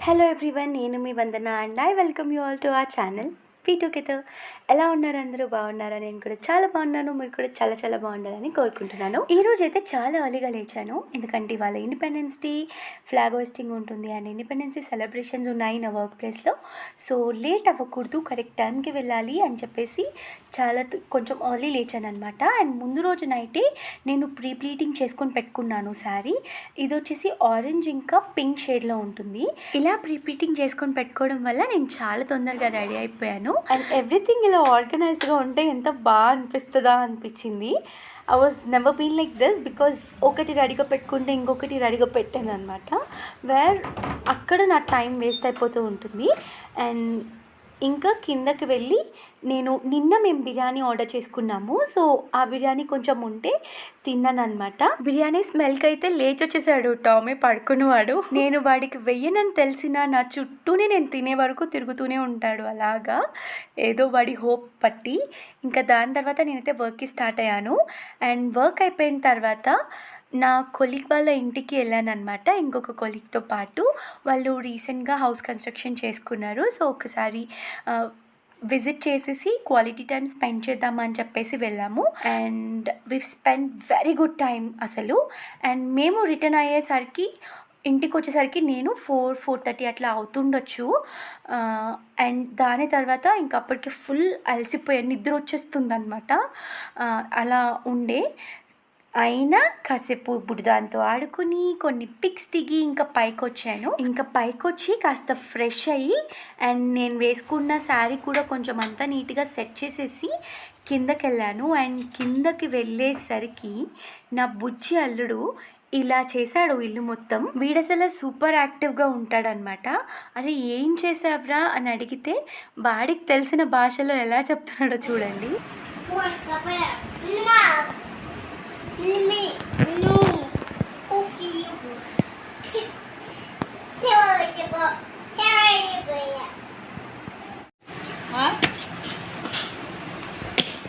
Hello everyone, నేను మీ Vandana and I welcome you all to our channel we together. ఎలా ఉన్నారు? అందరూ బాగున్నారా? నేను కూడా చాలా బాగున్నాను. మీరు కూడా చాలా చాలా బాగుండాలని కోరుకుంటున్నాను. ఈరోజు అయితే చాలా ఎర్లీగా లేచాను, ఎందుకంటే ఇవాళ ఇండిపెండెన్స్ డే, ఫ్లాగ్ హోస్టింగ్ ఉంటుంది అండ్ ఇండిపెండెన్స్ డే సెలబ్రేషన్స్ ఉన్నాయి నా వర్క్ ప్లేస్లో. సో లేట్ అవ్వకూడదు, కరెక్ట్ టైంకి వెళ్ళాలి అని చెప్పేసి కొంచెం ఎర్లీ లేచాను అనమాట. అండ్ ముందు రోజు నైటే నేను ప్రీ ప్లీటింగ్ చేసుకొని పెట్టుకున్నాను శారీ. ఇది వచ్చేసి ఆరెంజ్ ఇంకా పింక్ షేడ్లో ఉంటుంది. ఇలా ప్రీ ప్లీటింగ్ చేసుకొని పెట్టుకోవడం వల్ల నేను చాలా తొందరగా రెడీ అయిపోయాను అండ్ ఎవ్రీథింగ్ ఇలా ఆర్గనైజ్డ్గా ఉంటే ఎంత బాగా అనిపిస్తుందా అనిపించింది. I was never been like this because ఒకటి రెడీగా పెట్టుకుంటే ఇంకొకటి రెడీగా పెట్టాను అనమాట, వేర్ అక్కడ నా టైం వేస్ట్ అయిపోతూ ఉంటుంది. అండ్ ఇంకా కిందకి వెళ్ళి నిన్న మేము బిర్యానీ ఆర్డర్ చేసుకున్నాము. సో ఆ బిర్యానీ కొంచెం ఉంటే తిన్నాను అనమాట. బిర్యానీ స్మెల్కి అయితే లేచి వచ్చేసాడు టామీ, పడుకునేవాడు. నేను వాడికి వెయ్యనని తెలిసిన నా చుట్టూనే నేను తినే వరకు తిరుగుతూనే ఉంటాడు. అలాగా ఏదో వాడి హోప్ పట్టి ఇంకా దాని తర్వాత నేనైతే వర్క్కి స్టార్ట్ అయ్యాను. అండ్ వర్క్ అయిపోయిన తర్వాత నా కొలీగ్ వాళ్ళ ఇంటికి వెళ్ళాను అనమాట, ఇంకొక కొలీగ్తో పాటు. వాళ్ళు రీసెంట్గా హౌస్ కన్స్ట్రక్షన్ చేసుకున్నారు. సో ఒకసారి విజిట్ చేసేసి క్వాలిటీ టైం స్పెండ్ చేద్దామని చెప్పేసి వెళ్ళాము. And we spend very good time అసలు. అండ్ మేము రిటర్న్ అయ్యేసరికి, ఇంటికి వచ్చేసరికి నేను 4:30 అట్లా అవుతుండొచ్చు. అండ్ దాని తర్వాత ఇంకప్పటికి ఫుల్ అలసిపోయాను, నిద్ర వచ్చేస్తుంది అనమాట. అలా ఉండే అయినా కాసేపు బుడదాంతో ఆడుకుని కొన్ని పిక్స్ దిగి ఇంకా పైకి వచ్చి కాస్త ఫ్రెష్ అయ్యి అండ్ నేను వేసుకున్న శారీ కూడా కొంచెం అంతా నీట్గా సెట్ చేసేసి కిందకి వెళ్ళాను. అండ్ కిందకి వెళ్ళేసరికి నా బుజ్జి అల్లుడు ఇలా చేశాడు ఇల్లు మొత్తం. వీడసలు సూపర్ యాక్టివ్గా ఉంటాడనమాట. అరే ఏం చేసావురా అని అడిగితే వాడికి తెలిసిన భాషలో ఎలా చెప్తున్నాడో చూడండి.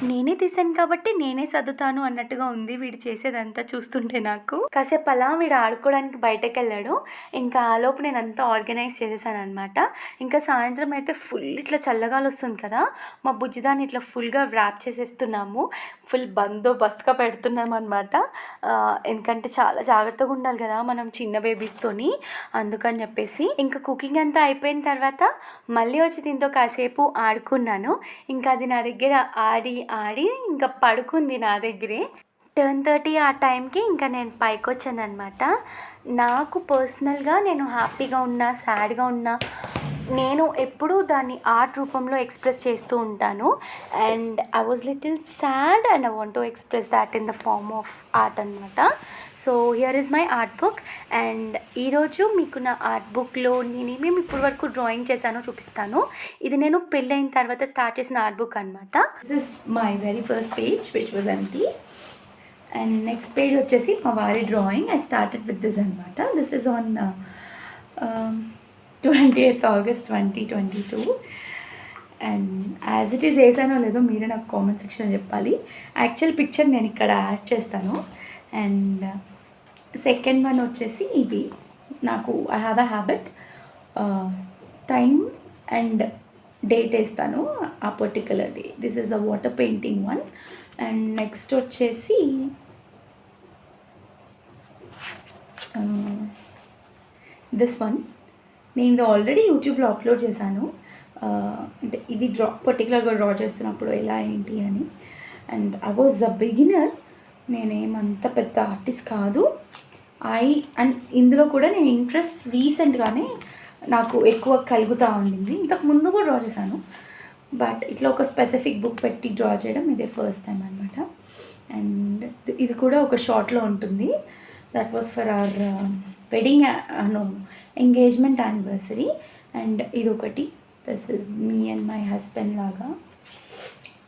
నేనే తీసాను కాబట్టి నేనే సర్దుతాను అన్నట్టుగా ఉంది వీడు చేసేదంతా చూస్తుంటే. నాకు కాసేపు అలా వీడు ఆడుకోవడానికి బయటకు వెళ్ళాడు. ఇంకా ఆలోపు నేను అంతా ఆర్గనైజ్ చేసేసాను అనమాట. ఇంకా సాయంత్రం అయితే ఫుల్ ఇట్లా చల్లగాలు వస్తుంది కదా, మా బుజ్జిదాన్ని ఇట్లా ఫుల్గా ర్యాప్ చేసేస్తున్నాము, ఫుల్ బందోబస్తుగా పెడుతున్నాము అనమాట. ఎందుకంటే చాలా జాగ్రత్తగా ఉండాలి కదా మనం చిన్న బేబీస్తోని, అందుకని చెప్పేసి. ఇంకా కుకింగ్ అంతా అయిపోయిన తర్వాత మళ్ళీ వచ్చి దీంతో కాసేపు ఆడుకున్నాను. ఇంకా అది నా దగ్గర ఆడి ఇంకా పడుకుంది నా దగ్గరే. 10:30 ఆ టైంకి ఇంకా నేను పైకి వచ్చాను అనమాట. నాకు పర్సనల్గా నేను హ్యాపీగా ఉన్నా, సాడ్గా ఉన్నా, నేను ఎప్పుడూ దాన్ని ఆర్ట్ రూపంలో ఎక్స్ప్రెస్ చేస్తూ ఉంటాను. And I was little sad and I want to express that in the form of art అనమాట. So here is my art book. And ఈరోజు మీకు నా ఆర్ట్ బుక్లో నేనేమేమి ఇప్పటి వరకు డ్రాయింగ్ చేశానో చూపిస్తాను. ఇది నేను పెళ్ళైన తర్వాత స్టార్ట్ చేసిన ఆర్ట్ బుక్ అనమాట. This is my very first page which was empty. And next page వచ్చేసి మా వారి drawing. I started with this అనమాట. This is on 28th August 2022. And as it is వేసానో లేదో మీరే నాకు కామెంట్ సెక్షన్లో చెప్పాలి. యాక్చువల్ పిక్చర్ నేను ఇక్కడ యాడ్ చేస్తాను. అండ్ సెకండ్ వన్ వచ్చేసి ఇది నాకు I have a habit, time and date వేస్తాను ఆ particular day. This is a water painting one. And next వచ్చేసి దిస్ వన్. నేను ఇది ఆల్రెడీ యూట్యూబ్లో అప్లోడ్ చేశాను, అంటే ఇది పర్టికులర్గా డ్రా చేస్తున్నప్పుడు ఎలా ఏంటి అని. And I was a beginner, నేనేమంత పెద్ద ఆర్టిస్ట్ కాదు. అండ్ ఇందులో కూడా నేను ఇంట్రెస్ట్ రీసెంట్గానే నాకు ఎక్కువ కలుగుతూ ఉండింది. ఇంతకు ముందు కూడా డ్రా చేశాను, బట్ ఇట్లా ఒక స్పెసిఫిక్ బుక్ పెట్టి డ్రా చేయడం ఇదే ఫస్ట్ టైం అనమాట. అండ్ ఇది కూడా ఒక షార్ట్లో ఉంటుంది. That was for our wedding engagement anniversary. And ఇదొకటి, this is me and my husband లాగా.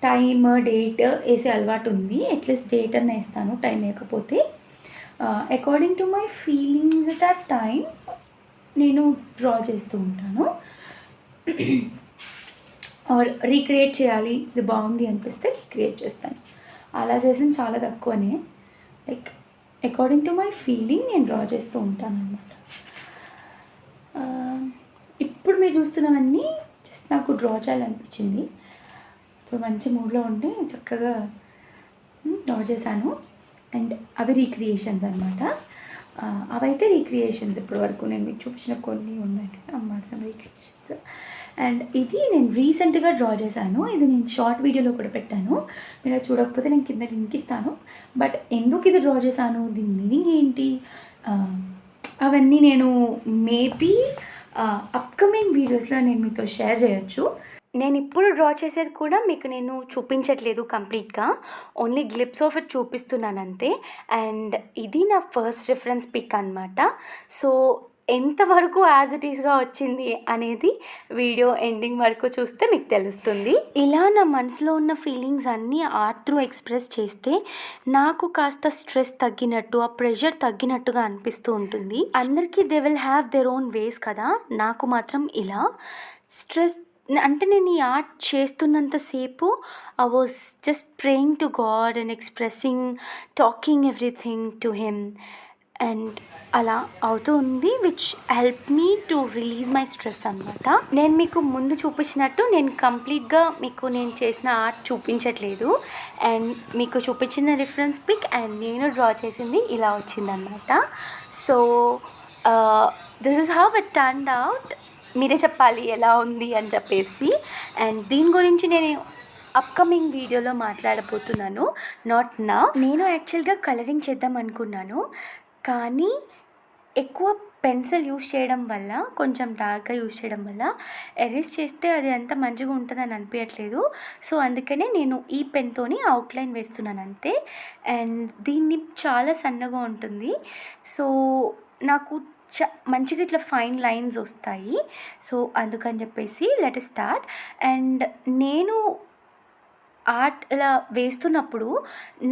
టైమ్ డేట్ వేసే అలవాటు ఉంది, అట్లీస్ట్ డేట్ అన్న వేస్తాను టైం వేయకపోతే. According to my feelings at that time నేను డ్రా చేస్తూ ఉంటాను. ఆర్ రీక్రియేట్ చేయాలి, ఇది బాగుంది అనిపిస్తే రీక్రియేట్ చేస్తాను. అలా చేసిన చాలా తక్కువనే, like according to my feeling నేను డ్రా చేస్తూ ఉంటాను అన్నమాట. ఇప్పుడు మీరు చూస్తున్నవన్నీ జస్ట్ నాకు డ్రా చేయాలనిపించింది. ఇప్పుడు మంచి మూడ్లో ఉండి చక్కగా డ్రా చేశాను. అండ్ అవి రీక్రియేషన్స్ అనమాట. అవైతే రీక్రియేషన్స్ ఇప్పటి వరకు నేను మీకు చూపించిన కొన్ని ఉన్నాయి కదా, అవి మాత్రం రీక్రియేషన్స్. అండ్ ఇది నేను రీసెంట్గా డ్రా చేశాను. ఇది నేను షార్ట్ వీడియోలో కూడా పెట్టాను. మీరు అది చూడకపోతే నేను కింద లింక్ ఇస్తాను. బట్ ఎందుకు ఇది డ్రా చేశాను, దీని మీనింగ్ ఏంటి, అవన్నీ నేను మేబీ అప్కమింగ్ వీడియోస్లో నేను మీతో షేర్ చేయొచ్చు. నేను ఇప్పుడు డ్రా చేసేది కూడా మీకు నేను చూపించట్లేదు కంప్లీట్గా, ఓన్లీ గ్లిప్స్ ఆఫ్ ఇట్ చూపిస్తున్నాను అంతే. అండ్ ఇది నా ఫస్ట్ రిఫరెన్స్ పిక్ అనమాట. సో ఎంతవరకు యాజ్ ఇట్ ఈస్గా వచ్చింది అనేది వీడియో ఎండింగ్ వరకు చూస్తే మీకు తెలుస్తుంది. ఇలా నా మనసులో ఉన్న ఫీలింగ్స్ అన్నీ ఆర్ట్ త్రూ ఎక్స్ప్రెస్ చేస్తే నాకు కాస్త స్ట్రెస్ తగ్గినట్టు, ఆ ప్రెషర్ తగ్గినట్టుగా అనిపిస్తూ ఉంటుంది. అందరికీ they will have their own ways కదా, నాకు మాత్రం ఇలా స్ట్రెస్ అంటే నేను ఈ ఆర్ట్ చేస్తున్నంతసేపు I was just praying to God and expressing, talking everything to him. And అలా అవుతూ ఉంది, which help me to release my stress అనమాట. నేను మీకు ముందు చూపించినట్టు నేను కంప్లీట్గా మీకు నేను చేసిన ఆర్ట్ చూపించట్లేదు. అండ్ మీకు చూపించిన రిఫరెన్స్ పిక్ అండ్ నేను డ్రా చేసింది ఇలా వచ్చిందనమాట. So this is how it turned out. మీరే చెప్పాలి ఎలా ఉంది అని చెప్పేసి. అండ్ దీని గురించి నేను అప్కమింగ్ వీడియోలో మాట్లాడబోతున్నాను, నాట్ నా. నేను యాక్చువల్గా కలరింగ్ చేద్దాం అనుకున్నాను, కానీ ఎక్కువ పెన్సిల్ యూస్ చేయడం వల్ల, కొంచెం డార్క్గా యూస్ చేయడం వల్ల ఎరేస్ చేస్తే అది అంత మంచిగా ఉంటుందని అనిపించట్లేదు. సో అందుకనే నేను ఈ పెన్తోని అవుట్లైన్ వేస్తున్నాను అంతే. అండ్ దీన్ని చాలా సన్నగా ఉంటుంది, సో నాకు మంచిగా ఇట్లా ఫైన్ లైన్స్ వస్తాయి. సో అందుకని చెప్పేసి లెట్ us స్టార్ట్. అండ్ నేను ఆర్ట్ ఇలా వేస్తున్నప్పుడు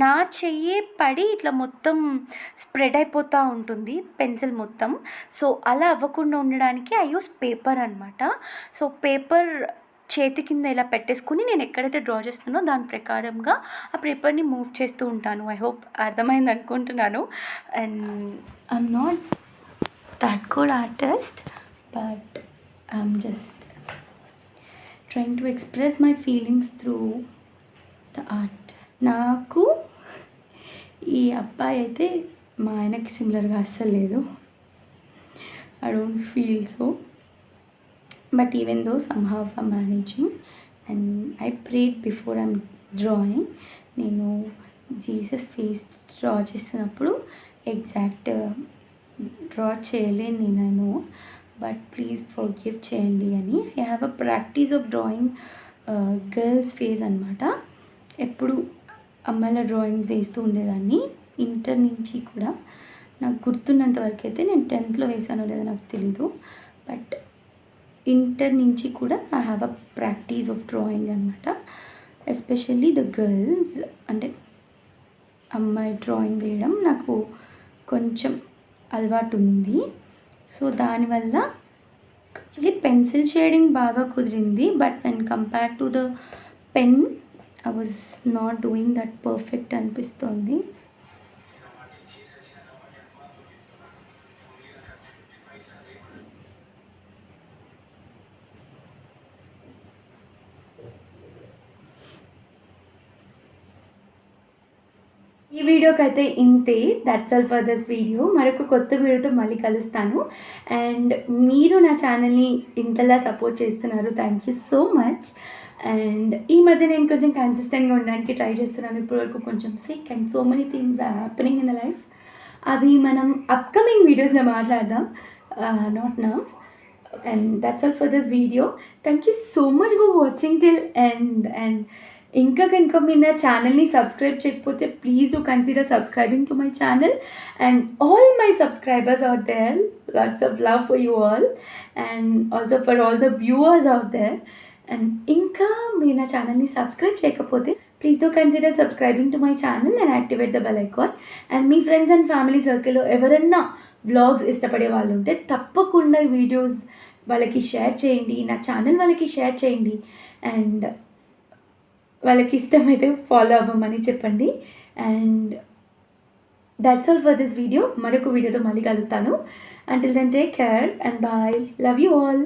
నా చెయ్యే పడి ఇట్లా మొత్తం స్ప్రెడ్ అయిపోతూ ఉంటుంది పెన్సిల్ మొత్తం. సో అలా అవ్వకుండా ఉండడానికి ఐ యూస్ పేపర్ అనమాట. సో పేపర్ చేతి కింద ఇలా పెట్టేసుకుని నేను ఎక్కడైతే డ్రా చేస్తున్నానో దాని ప్రకారంగా ఆ పేపర్ని మూవ్ చేస్తూ ఉంటాను. ఐ హోప్ అర్థమైంది అనుకుంటున్నాను. And I'm not that good artist, but I'm just trying to express my feelings through the art. నాకు ఈ అబ్బాయి అయితే మా ఆయనకి సిమిలర్గా అస్సలు లేదు. I don't feel so, but even though somehow I'm managing. And I prayed before I'm drawing. నేను జీసస్ ఫేస్ డ్రా చేసినప్పుడు ఎగ్జాక్ట్ డ్రా చేయలేను నేను, బట్ ప్లీజ్ ఫర్గివ్ చేయండి అని. I have a practice of drawing girls face అనమాట. ఎప్పుడు అమ్మాయిల drawings వేస్తూ ఉండేదాన్ని ఇంటర్ నుంచి కూడా. నాకు గుర్తున్నంత వరకు అయితే నేను 10th వేసానో లేదో నాకు తెలీదు, బట్ ఇంటర్ నుంచి కూడా I have a practice of drawing అనమాట. ఎస్పెషల్లీ ద గర్ల్స్, అంటే అమ్మాయి డ్రాయింగ్ వేయడం నాకు కొంచెం అలవాటు ఉంది. సో దానివల్ల యాక్చువల్లీ పెన్సిల్ షేడింగ్ బాగా కుదిరింది, but when compare to the pen I was not doing that perfect అనిపిస్తుంది. ఈ వీడియోకి అయితే ఇంతే. That's all for this video. మరొక కొత్త వీడియోతో మళ్ళీ కలుస్తాను. అండ్ మీరు నా ఛానల్ని ఇంతలా సపోర్ట్ చేస్తున్నారు, thank you so much. And ఈ మధ్య నేను కొంచెం కన్సిస్టెంట్గా ఉండడానికి ట్రై చేస్తున్నాను. ఇప్పటివరకు కొంచెం sick and so many things are happening in the life. అవి మనం అప్కమింగ్ వీడియోస్లో మాట్లాడదాం, not now. And that's all for this video. Thank you so much for watching till end. And ఇంకా కనుక మీరు నా ఛానల్ని సబ్స్క్రైబ్ చేయకపోతే please do consider subscribing to my channel. And all my subscribers out there, lots of love for you all. And also for all the viewers out there. And ఇంకా మీరు నా ఛానల్ని సబ్స్క్రైబ్ చేయకపోతే please do consider subscribing to my channel and activate the bell icon. And me friends and family సర్కిల్లో ఎవరన్నా vlogs ఇష్టపడే వాళ్ళు ఉంటే తప్పకుండా వీడియోస్ వాళ్ళకి షేర్ చేయండి, నా ఛానల్ వాళ్ళకి షేర్ చేయండి. అండ్ వాళ్ళకి ఇష్టమైతే ఫాలో అవ్వమని చెప్పండి. And that's all for this video. మరొక వీడియోతో మళ్ళీ కలుస్తాను. Until then take care and bye. Love you all.